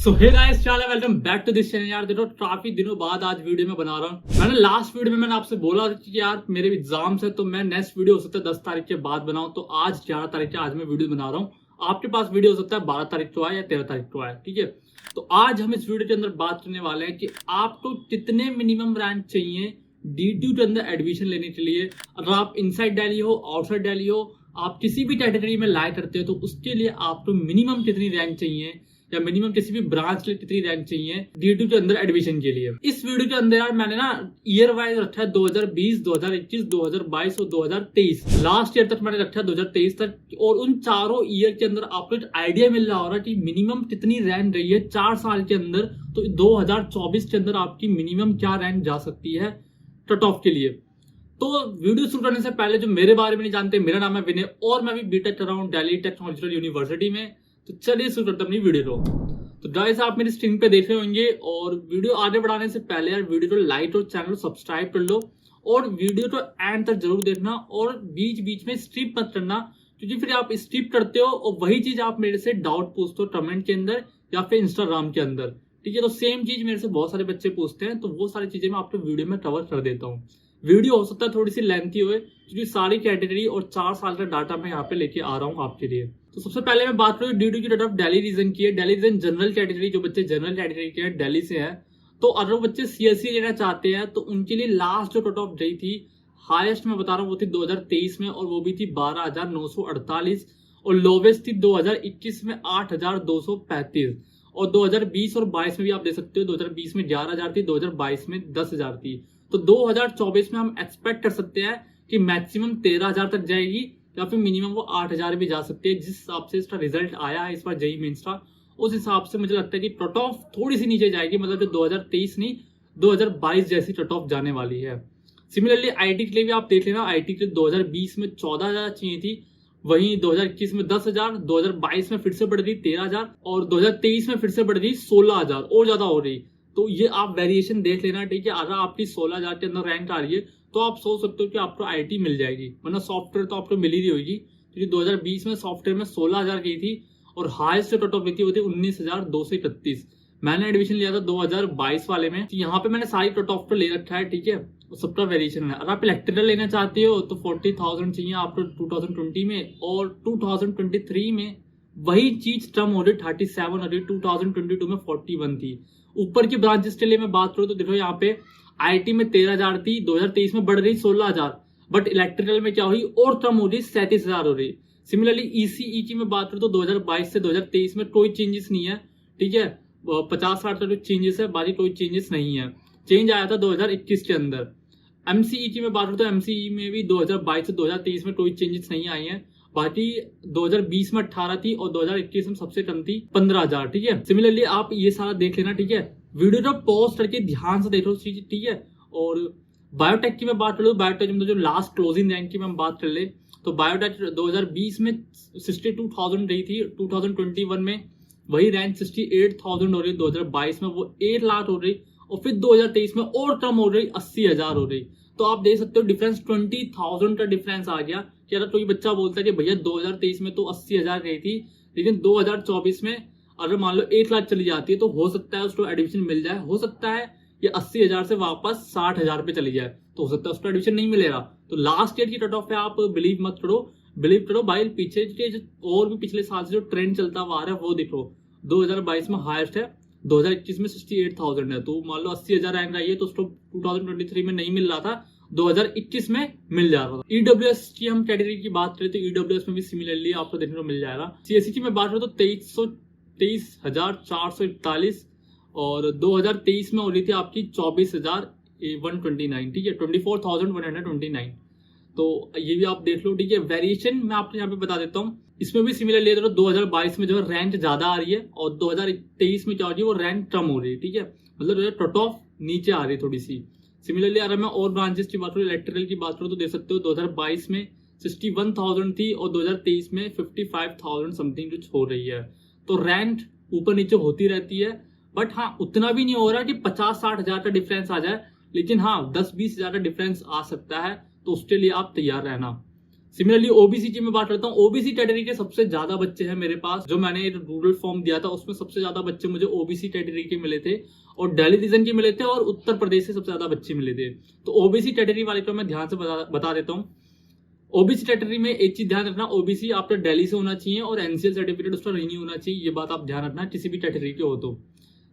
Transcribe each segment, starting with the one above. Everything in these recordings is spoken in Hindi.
सो हे गाइस, क्या हाल है? Welcome back to this channel. यार देखो, काफी दिनों बाद आज वीडियो में बना रहा हूँ। मैंने लास्ट वीडियो में आपसे बोला कि यार मेरे एग्जाम्स है तो मैं नेक्स्ट वीडियो हो सकता है 10 तारीख के बाद बनाऊं। तो आज 11 तारीख के आज मैं वीडियो बना रहा हूँ। आपके पास वीडियो हो सकता है 12 तारीख को आए या 13 तारीख को आए, ठीक है। तो आज हम इस वीडियो के अंदर बात करने वाले हैं कि आपको कितने मिनिमम रैंक चाहिए DTU के अंदर एडमिशन लेने के लिए। अगर आप इनसाइड दिल्ली हो, आउटसाइड दिल्ली हो, आप किसी भी कैटेगरी में लाइक करते हो तो उसके लिए आपको मिनिमम कितनी रैंक चाहिए या मिनिमम किसी भी ब्रांच के लिए कितनी रैंक चाहिए DTU के अंदर एडमिशन के लिए। इस वीडियो के अंदर यार मैंने ना ईयर वाइज रखा है 2020, 2021, 2022 और 2023। लास्ट ईयर तक मैंने रखा है 2023 तक। और उन चारों ईयर के अंदर आपको एक आइडिया मिल रहा होगा कि मिनिमम कितनी रैंक रही है 4 साल के अंदर। तो 2024 के अंदर आपकी मिनिमम क्या रैंक जा सकती है कट ऑफ के लिए। तो वीडियो शुरू करने से पहले जो मेरे बारे में नहीं जानते, मेरा नाम है विनय और मैं भी बीटेक कर रहा हूँ दिल्ली टेक्नोलॉजिकल यूनिवर्सिटी में। तो चलिए शुरू करते हैं अपनी वीडियो को। तो गाइस, आप मेरी स्क्रीन पे देख रहे होंगे और वीडियो आगे बढ़ाने से पहले यार वीडियो को लाइक और चैनल को सब्सक्राइब कर लो और वीडियो को एंड तक जरूर देखना और बीच बीच में स्किप मत करना, क्योंकि फिर आप स्किप करते हो और वही चीज आप मेरे से डाउट पूछते हो कमेंट के अंदर या फिर इंस्टाग्राम के अंदर, ठीक है। तो सेम चीज मेरे से बहुत सारे बच्चे पूछते हैं, तो वो सारी चीजें मैं आपको वीडियो में कवर कर देता हूँ। वीडियो हो सकता है थोड़ी सी लेंथी हुए क्योंकि सारी कैटेगरी और 4 साल का डाटा मैं यहाँ पे लेके आ रहा हूँ आपके लिए। तो सबसे पहले मैं बात करूँ DTU की कट ऑफ दिल्ली रीजन की है। दिल्ली रीजन जनरल कैटेगरी, जो बच्चे जनरल कैटेगरी के हैं दिल्ली से हैं, तो अगर वो बच्चे CSE लेना चाहते हैं तो उनके लिए लास्ट जो कट ऑफ गई थी हाईएस्ट मैं बता रहा हूँ वो थी 2023 में और वो भी थी 12,948 और लोवेस्ट थी 2021 में 8,235 और 2020 और 22 में भी आप देख सकते हो 2020 में 11,000 थी, 2022 में 10,000 थी। तो 2024 में हम एक्सपेक्ट कर सकते हैं कि मैक्सिमम 13,000 तक जाएगी या फिर मिनिमम वो 8,000 भी जा सकती है। जिस हिसाब से इसका रिजल्ट आया है इस बार JEE मेंस का, उस हिसाब से मुझे लगता है कि कट ऑफ थोड़ी सी नीचे जाएगी, मतलब जो 2023 नहीं 2022 जैसी कट ऑफ जाने वाली है। सिमिलरली IT के लिए भी आप देख लेना, IT के लिए 2020 में 14,000 चाहिए थी, वहीं 2021 में 10,000, 2022 में फिर से बढ़ गई 13,000 और 2023 में फिर से बढ़ गई 16,000 और ज्यादा हो रही। तो ये आप वेरिएशन देख लेना, ठीक है। अगर आपकी 16,000 के अंदर रैंक आ रही है तो आप सोच सकते हो कि आपको IT मिल जाएगी, वरना सॉफ्टवेयर तो आपको मिल ही रही होगी, क्योंकि 2020 में सॉफ्टवेयर में 16,000 गई थी और हाईएस्ट कट ऑफ गई थी वो थी 19,231। मैंने एडमिशन लिया था 2022 वाले में, तो यहाँ पे मैंने सारी कट ऑफ पे ले रखा है, ठीक है। सबका वेरिएशन है। अगर आप इलेक्ट्रिकल लेना चाहते हो तो 40,000 चाहिए आपको 2020 में और 2023 में वही चीज कम हो रही 37 हो रही, 2022 में 41 थी। ऊपर की ब्रांचेस के लिए मैं बात करूं तो देखो यहाँ पे IT में 13,000 थी, 2023 में बढ़ रही 16,000, बट इलेक्ट्रिकल में क्या हुई और कम हो रही 37,000 हो रही। सिमिलरली ECE की मैं बात करूं तो 2022 से 2023 में कोई चेंजेस नहीं है, ठीक है। 50-60 का जो चेंजेस है, बाकी कोई चेंजेस नहीं है। चेंज आया था 2021 के अंदर। MCE की मैं बात करूं तो MCE में भी 2022 से 2023 में कोई चेंजेस नहीं आई है, बाकी 2020 में 18 थी और 2021 में सबसे कम थी 15,000, ठीक है। सिमिलरली आप ये सारा देख लेना, ठीक है। वीडियो को पॉज करके ध्यान से देखो चीज, ठीक है। और बायोटेक की मैं बात कर लूँ, बायोटेक में जो लास्ट क्लोजिंग रैंक की मैं बात कर ले तो बायोटेक 2020 में 62,000 रही थी, 2021 में वही रैंक 68,000 हो रही, 2022 में वो 8 लाख हो रही और फिर 2023 में और कम हो रही 80,000 हो रही। तो आप देख सकते हो डिफरेंस 20,000 का डिफरेंस आ गया। कि अगर कोई बच्चा बोलता है कि भैया 2023 में तो 80,000 गई थी, लेकिन 2024 में अगर मान लो 1 लाख चली जाती है तो हो सकता है उसको एडमिशन मिल जाए, हो सकता है ये 80,000 से वापस 60,000 पे चली जाए, तो हो सकता है उसको एडमिशन नहीं मिलेगा। तो लास्ट ईयर की कट ऑफ है, आप बिलीव मत करो, बिलीव करो भाई पीछे के और भी पिछले साल से जो ट्रेंड चलता हुआ आ रहा है वो देखो। 2022 में हाईएस्ट है, 2021 में 68,000 है, तो मान लो 80,000 रैंक आई है तो उसको 2023 में नहीं मिल रहा था, 2021 में मिल जा रहा था। EWS की हम कैटेगरी की बात करें तो EWS में भी सिमिलरली आपको देखने को मिल जाएगा। CSE की मैं बात करूँ तो 23,441 और 2023 में हो रही थी आपकी 24,129, ठीक है, 24,129। तो ये भी आप देख लो, ठीक है। वेरिएशन मैं आपको यहाँ पे बता देता हूँ, इसमें भी सिमिलरली 2022 में जो है रैंक ज्यादा आ रही है और 2023 में क्या हो रही है वो रैंक कम हो रही है, ठीक है। मतलब कट ऑफ नीचे आ रही है थोड़ी सी। सिमिलरली अगर मैं और ब्रांचेस की बात करूँ, इलेक्ट्रिकल की बात करूँ तो देख सकते हो 2022 में 61,000 थी और 2023 में 55,000 समथिंग कुछ हो रही है। तो रैंक ऊपर नीचे होती रहती है, बट हाँ उतना भी नहीं हो रहा कि 50-60 हजार का डिफरेंस आ जाए, लेकिन हाँ 10-20 हजार का डिफरेंस आ सकता है, तो उसके लिए आप तैयार रहना। सिमिलरली ओबीसी की मैं बात करता हूँ, ओबीसी कैटेगरी के सबसे ज्यादा बच्चे हैं मेरे पास। जो मैंने रूरल फॉर्म दिया था उसमें सबसे ज्यादा बच्चे मुझे ओबीसी कैटेगरी के मिले थे और दिल्ली रीजन के मिले थे और उत्तर प्रदेश से सबसे ज्यादा बच्चे मिले थे। तो ओबीसी कैटेगरी वाले को मैं ध्यान से बता देता हूँ। ओबीसी कैटेगरी में एक चीज ध्यान रखना, ओबीसी आपका दिल्ली से होना चाहिए और एनसीएल सर्टिफिकेट उसका रिन्यू होना चाहिए, ये बात आप ध्यान रखना किसी भी कैटेगरी के हो तो।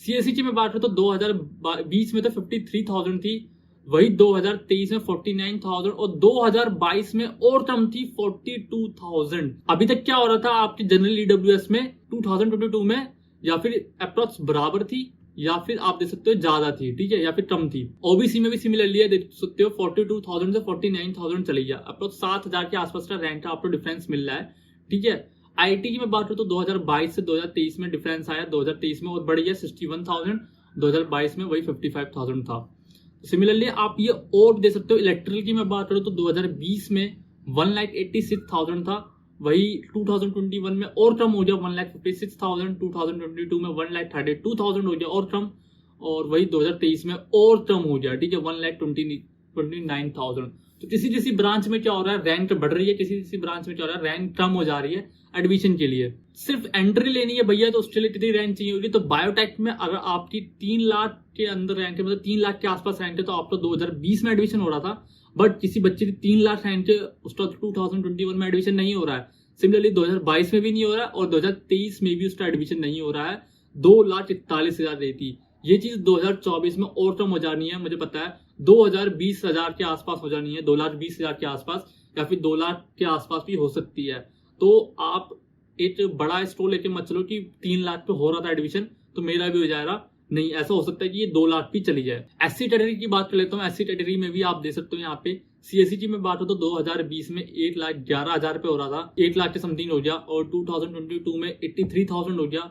सीएससी की मैं बात करूँ तो 2020 में तो 53,000 थी, वही 2023 में 49,000 और 2022 में और कम थी 42,000। अभी तक क्या हो रहा था आपकी जनरल ईडब्ल्यूएस में 2022 में या फिर अप्रोक्स बराबर थी या फिर आप देख सकते हो ज्यादा थी, ठीक है, या फिर कम थी। ओबीसी में भी सिमिलरली है, देख सकते हो 42,000 से 49,000 चली गया, अप्रोक्स 7,000 के आसपास का रैंक का आपको डिफरेंस मिल रहा है, ठीक है। आईटी की मैं बात करूं तो 2022 से 2023 में डिफरेंस आया, 2023 में और बढ़ गया 61,000, 2022 में वही 55,000 था। सिमिलरली आप ये और दे सकते हो। इलेक्ट्रिकल की मैं बात करूं तो 2020 में 1,86,000 था, वही 2021 में और कम हो गया 1,56,000, 2022 में 1,32,000 हो गया और कम, और वही 2023 में और कम हो गया, ठीक है, 1,29,000। तो किसी किसी ब्रांच में क्या हो रहा है, रैंक बढ़ रही है, किसी किसी ब्रांच में क्या हो रहा है, रैंक कम हो जा रही है एडमिशन के लिए। सिर्फ एंट्री लेनी है भैया, तो उसके लिए कितनी रैंक चाहिए होगी। तो बायोटेक में अगर आपकी 3 लाख के अंदर रैंक है, मतलब 3 लाख के आसपास रैंक है, तो आपका 2020 में एडमिशन हो रहा था, बट किसी बच्चे की 3 लाख रैंक है उसका 2021 में एडमिशन नहीं हो रहा है। सिमिलरली 2022 में भी नहीं हो रहा है और 2023 में भी उसका एडमिशन नहीं हो रहा है। 2,41,000 देती, ये चीज 2024 में और कम हो जानी है, मुझे पता है 2,20,000 के आसपास हो जानी है, 2,20,000 के आसपास या फिर 2 लाख के आसपास भी हो सकती है। तो आप एक बड़ा स्टोर लेके मत चलो कि 3 लाख पे हो रहा था एडमिशन तो मेरा भी हो जाएगा, नहीं, ऐसा हो सकता है कि ये 2 लाख भी चली जाए। एससी कैटेगरी की बात कर लेता हूँ। एससी कैटेगरी में भी आप देख सकते हो यहाँ पे सीएससी की मैं बात हो तो 2020 में 1,11,000 पे हो रहा था, 1 लाख के समथिंग हो गया, और 2022 में 83,000 हो गया,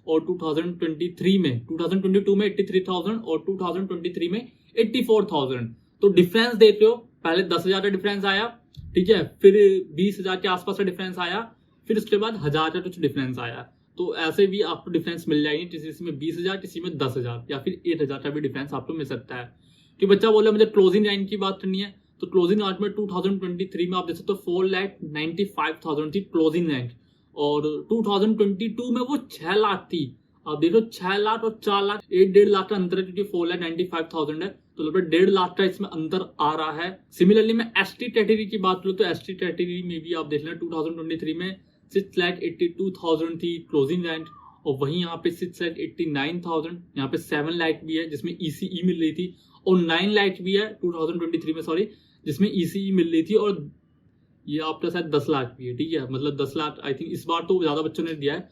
और 2022 में 83,000 और 2023 में 84,000। तो डिफरेंस देते हो, पहले 10,000 का डिफरेंस आया, ठीक है, फिर 20,000 के आसपास का डिफरेंस आया, फिर उसके बाद 1,000 का कुछ डिफरेंस आया। तो ऐसे भी आपको डिफरेंस मिल जाएगी, किसी में 20,000, किसी में 10,000 या फिर 1,000 का भी डिफरेंस आपको मिल सकता है। कि बच्चा बोले मुझे क्लोजिंग रैंक की बात करनी है, तो क्लोजिंग रैंक में 2023 में आप देख सकते हो 4,95,000 थी क्लोजिंग रैंक, और 2022 में वो 6 लाख थी। आप देखो 6 लाख और 4 लाख, 1.5 लाख का अंतर है, क्योंकि 4,95,000 है, तो लगभग 1.5 लाख का इसमें अंतर आ रहा है। सिमिलरली मैं एसटी कैटेगरी की बात करूं तो एसटी कैटेगरी में भी आप देख लें 2023 में 6,82,000 थी क्लोजिंग रैंक, और वहीं यहाँ पे 6,89,000, यहाँ पे 7 लाख भी है जिसमें ईसीई मिल रही थी, और 9 लाख भी है 2023 में, सॉरी, जिसमें ईसीई मिल रही थी, और ये आपका शायद 10 लाख भी है, ठीक है, मतलब 10 लाख आई थिंक इस बार तो ज्यादा बच्चों ने दिया है,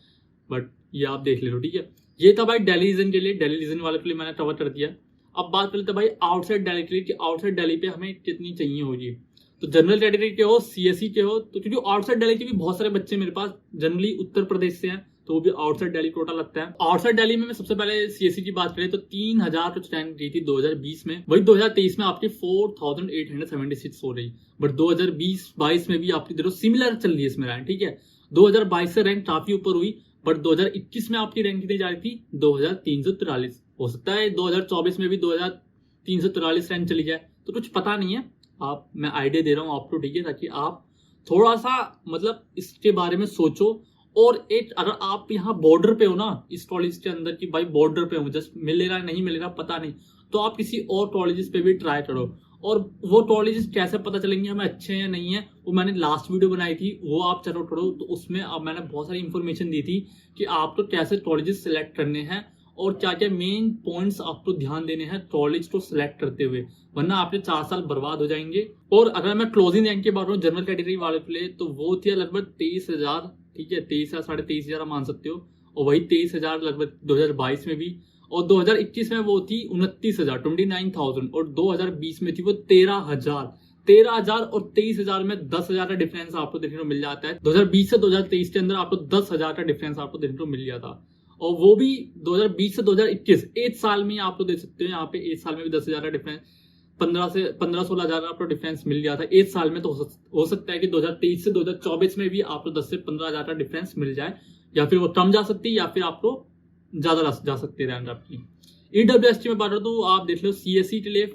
बट ये आप देख ले लो, ठीक है। ये था भाई दिल्ली रीजन के लिए, दिल्ली रीजन वाले के लिए मैंने कवर कर दिया। अब बात कर लेते हैं भाई आउटसाइड दिल्ली के लिए कि आउटसाइड दिल्ली पे हमें कितनी चाहिए होगी। तो जनरल कैटेगरी के हो, सीएससी के हो, तो क्योंकि आउटसाइड दिल्ली के भी बहुत सारे बच्चे मेरे पास जनरली उत्तर प्रदेश से हैं, तो वो भी आउटसाइड दिल्ली कोटा लगता है। आउटसाइड दिल्ली में मैं सबसे पहले सीएससी की बात करें तो 3,000 कुछ रैंक दी थी 2020 में, वही 2023 में आपकी 4,876 हो रही, बट 2020-22 में भी आपकी देखो सिमिलर चल रही है इसमें रैंक, ठीक है। 2022 से रैंक काफी ऊपर हुई, बट 2021 में आपकी रैंक कितनी जा रही थी 2,343, हो सकता है 2024 में भी 2,343 रैंक चली जाए, तो कुछ पता नहीं है। आप, मैं आइडिया दे रहा हूँ आपको, ठीक है, ताकि आप थोड़ा सा मतलब इसके बारे में सोचो। और एक, अगर आप यहाँ बॉर्डर पे हो ना इस कॉलेज के अंदर की भाई बॉर्डर पे हो, जस्ट मिल रहा है नहीं मिल रहा पता नहीं, तो आप किसी और कॉलेजेस पे भी ट्राई करो। और वो कॉलेजेस कैसे पता चलेंगे हमें अच्छे हैं या नहीं है, वो मैंने लास्ट वीडियो बनाई थी, वो आप चलो करो, तो उसमें अब मैंने बहुत सारी इंफॉर्मेशन दी थी कि आपको कैसे कॉलेजेस सिलेक्ट करने हैं और क्या क्या मेन पॉइंट्स आपको ध्यान देने हैं कॉलेज को सिलेक्ट करते हुए, वरना आपके 4 साल बर्बाद हो जाएंगे। और अगर मैं क्लोजिंग रैंक की बात करूँ जनरल कैटेगरी वाले के लिए, तो वो थी लगभग 23,000, ठीक है, 23,000 साढ़े 23,000 आप मान सकते हो, और वही 23,000 लगभग 2022 में भी, और 2021 में वो थी 29,000 29,000, और 2020 में थी वो 13,000 और 23,000 में 10,000 का डिफरेंस आपको देखने को मिल जाता है। 2020 से 2023 के अंदर आपको 10,000 का डिफरेंस आपको देखने को मिल जाता, और वो भी 2020 से 2021 एक साल में आप तो देख सकते हो, यहाँ पे एक साल में भी 10,000 का डिफरेंस, 15-16,000 आपको डिफरेंस मिल गया था एक साल में। तो हो सकता है कि 2023 से 2024 में भी आपको 10 से 15,000 का डिफरेंस मिल जाए, या फिर वो कम जा सकती है या फिर आपको ज्यादा जा सकती है रैंक आपकी। ईडब्ल्यूएसटी में बात करो तो आप देख लो सीएससी के लिए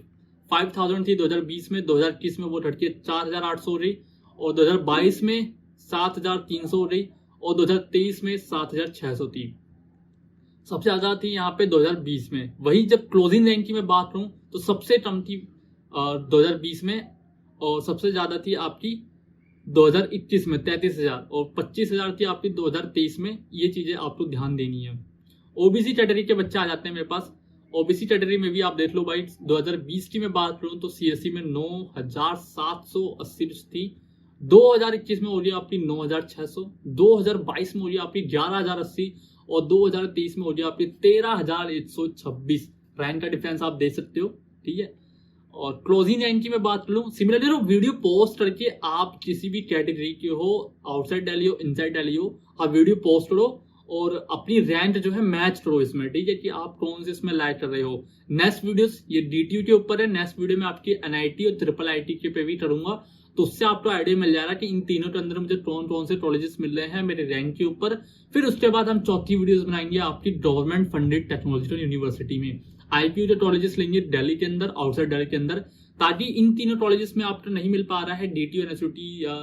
5,000 थी 2020 में, 2021 में वो घट के 4,800 हो रही, और 2022 में 7,300 हो रही, और 2023 में 7,600 थी। सबसे ज्यादा थी यहाँ पे 2020 में। वही जब क्लोजिंग रैंक की मैं बात करूं तो सबसे कम थी 2020 में, और सबसे ज्यादा थी आपकी 2021 में 33,000, और 25,000 थी आपकी 2023 में। ये चीजें आपको ध्यान देनी है। ओबीसी कैटेगरी के बच्चे आ जाते हैं मेरे पास। ओबीसी कैटेगरी में भी आप देख लो भाई, 2020 की मैं बात करूं तो सीएससी में 9,780 थी, 2021 में हो रही आपकी 9,600, 2022 में हो रही आपकी 11,080, और 2023 में हो रही आपकी 13,126। रैंक का डिफरेंस आप देख सकते हो, ठीक है। और क्लोजिंग रैंक की मैं बात करूं, सिमिलरली वीडियो पोस्ट करके आप किसी भी कैटेगरी के हो, आउटसाइड दिल्ली हो इनसाइड दिल्ली हो, आप वीडियो पोस्ट करो और अपनी रैंक जो है मैच करो इसमें, ठीक है, कि आप कौन से इसमें लाइक कर रहे हो। नेक्स्ट वीडियोस ये डीटीयू के ऊपर है, नेक्स्ट वीडियो में आपकी एनआईटी और ट्रिपल आईटी के पे भी करूंगा, तो उससे आपको आइडिया मिल जाएगा कि इन तीनों के अंदर मुझे कौन कौन से कॉलेजेस मिल रहे हैं मेरे रैंक के ऊपर। फिर उसके बाद हम चौथी वीडियोस बनाएंगे आपकी गवर्नमेंट फंडेड टेक्नोलॉजिकल यूनिवर्सिटी में आईपीयू के कॉलेजेस लेंगे दिल्ली के अंदर, आउटसाइड दिल्ली के अंदर, ताकि इन तीनों कॉलेजेस में आपको नहीं मिल पा रहा है डीटीयू एनएसयूटी या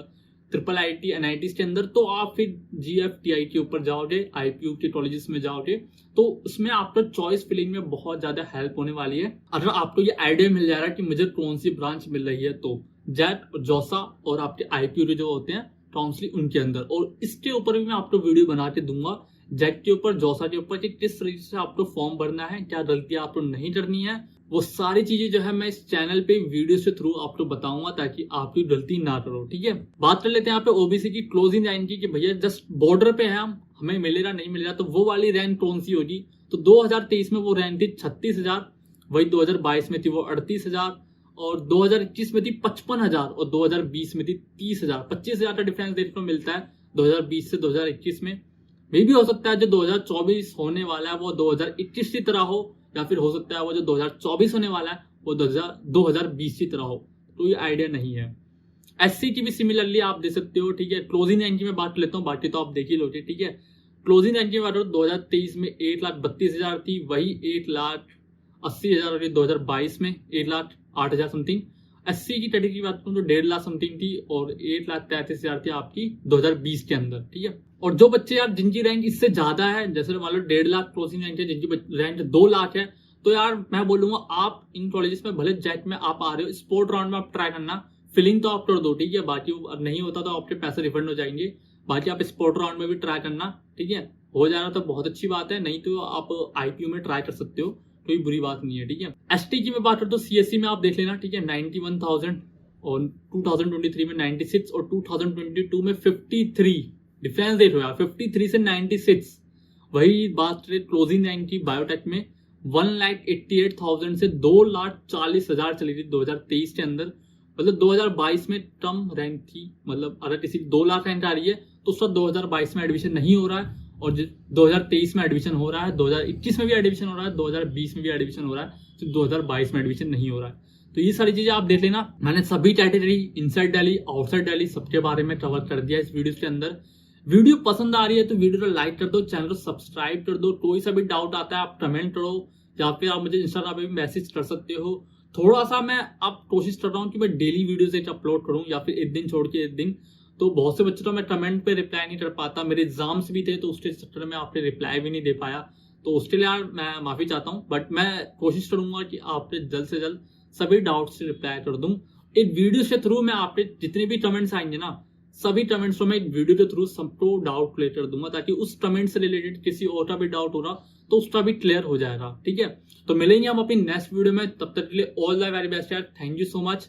ट्रिपल आईटी एनआईटी के अंदर, तो आप फिर जीएफटीआई के ऊपर जाओगे, आईपीयू के कॉलेजेस में जाओगे, तो उसमें आपको चॉइस फिलिंग में बहुत ज्यादा हेल्प होने वाली है। अगर आपको ये आइडिया मिल जा रहा है कि मुझे कौन सी ब्रांच मिल रही है, तो जेट जोसा और आपके आईपीयू के जो होते हैं काउंसलिंग उनके अंदर, और इसके ऊपर भी मैं आपको वीडियो बना के दूंगा, जेट के ऊपर जोसा के ऊपर, कि किस तरीके से आपको फॉर्म भरना है, क्या गलतियां आपको नहीं करनी है, वो सारी चीजें जो है मैं इस चैनल पे वीडियो से थ्रू आपको बताऊंगा, ताकि आपकी गलती ना करो, ठीक है। बात कर लेते हैं यहाँ पे ओबीसी की क्लोजिंग रैंक की, कि भैया जस्ट बॉर्डर पे है हम, हमें मिलेगा नहीं मिलेगा, तो वो वाली रैंक कौन सी होगी। तो 2023 में वो रैंक थी 36,000, वही 2022 में थी वो 38,000, और 2021 में थी 55,000, और 2020 में थी 30,000। 25,000 का डिफरेंस देखने को मिलता है 2020 से 2021 में। मे भी हो सकता है जो 2024 होने वाला है वो 2021 की तरह हो, या फिर हो सकता है वो जो 2024 होने वाला है वो 2020 की तरह हो, तो ये आइडिया नहीं है। एससी की भी सिमिलरली आप दे सकते हो, ठीक है। क्लोजिंग रैंक की मैं बात कर लेता हूँ, बाकी तो आप देख ही लोगे, ठीक है। क्लोजिंग रैंक की बात करो 2023 में 1,32,000 थी, वही 1,80,000 2022 में 1,08,000 समथिंग। 80 की कैटेगरी की बात करूँ तो 1,50,000 समथिंग थी, और 1,33,000 थी आपकी 2020 के अंदर, ठीक है। और जो बच्चे यार जिनकी रैंक इससे ज्यादा है, जैसे मान लो 1,50,000 क्लोजिंग रैंक है, जिनकी रैंक 2 लाख है, तो यार मैं बोलूंगा आप इन कॉलेजेस में भले जेट में आप आ रहे हो, स्पोर्ट राउंड में आप ट्राई करना, फिलिंग तो आप कर दो, ठीक है। बाकी नहीं होता तो आपके पैसे रिफंड हो जाएंगे, बाकी आप स्पोर्ट राउंड में भी ट्राई करना, ठीक है। हो जाएगा तो बहुत अच्छी बात है, नहीं तो आप आईपीयू में ट्राई कर सकते हो, कोई बुरी बात नहीं है, ठीक है। एसटी की मैं बात करता हूँ सीएससी में आप देख लेना, ठीक है, 91,000, और 2023 में 96, और 2022 में 53। डिफरेंस देख लो यार, 53 से 96। वही बात करें क्लोजिंग रैंक की बायोटेक में 1,88,000 से 2,40,000 चली थी 2023 के अंदर। मतलब 2022 में कम रैंक थी, मतलब अगर किसी 2 लाख रैंक आ रही है तो उसका 2022 में एडमिशन नहीं हो रहा है, और 2023 में एडमिशन हो रहा है, 2021 में भी एडमिशन हो रहा है, 2020 में भी एडमिशन हो रहा है, तो 2022 में एडमिशन नहीं हो रहा है। तो ये सारी चीजें आप देख लेना। मैंने सभी category inside Delhi outside Delhi सबके बारे में कवर कर दिया इस वीडियो के अंदर। वीडियो पसंद आ रही है तो वीडियो को लाइक कर दो, चैनल को सब्सक्राइब कर दो। कोई सा भी डाउट आता है आप कमेंट करो, या फिर आप मुझे इंस्टाग्राम पे भी मैसेज कर सकते हो। थोड़ा सा मैं अब कोशिश कर रहा हूँ कि मैं डेली वीडियोस एक अपलोड करूँ, या फिर एक दिन छोड़ के एक दिन। तो बहुत से बच्चों को मैं कमेंट पे रिप्लाई नहीं कर पाता, मेरे एग्जाम्स भी थे तो उसके चक्कर में आपने रिप्लाई भी नहीं दे पाया, तो उसके लिए यार मैं माफी चाहता हूँ। बट मैं कोशिश करूंगा कि आपके जल्द से जल्द सभी डाउट्स से रिप्लाई कर दूं। एक वीडियो के थ्रू मैं आपके जितने भी कमेंट्स आएंगे ना, सभी कमेंट्स को मैं एक वीडियो के थ्रू सबको डाउट क्लियर कर दूंगा, ताकि उस कमेंट से रिलेटेड किसी और का भी डाउट हो रहा तो उसका भी क्लियर हो जाएगा, ठीक है। तो मिलेंगे हम अपनी नेक्स्ट वीडियो में, तब तक के लिए ऑल द वेरी बेस्ट यार, थैंक यू सो मच।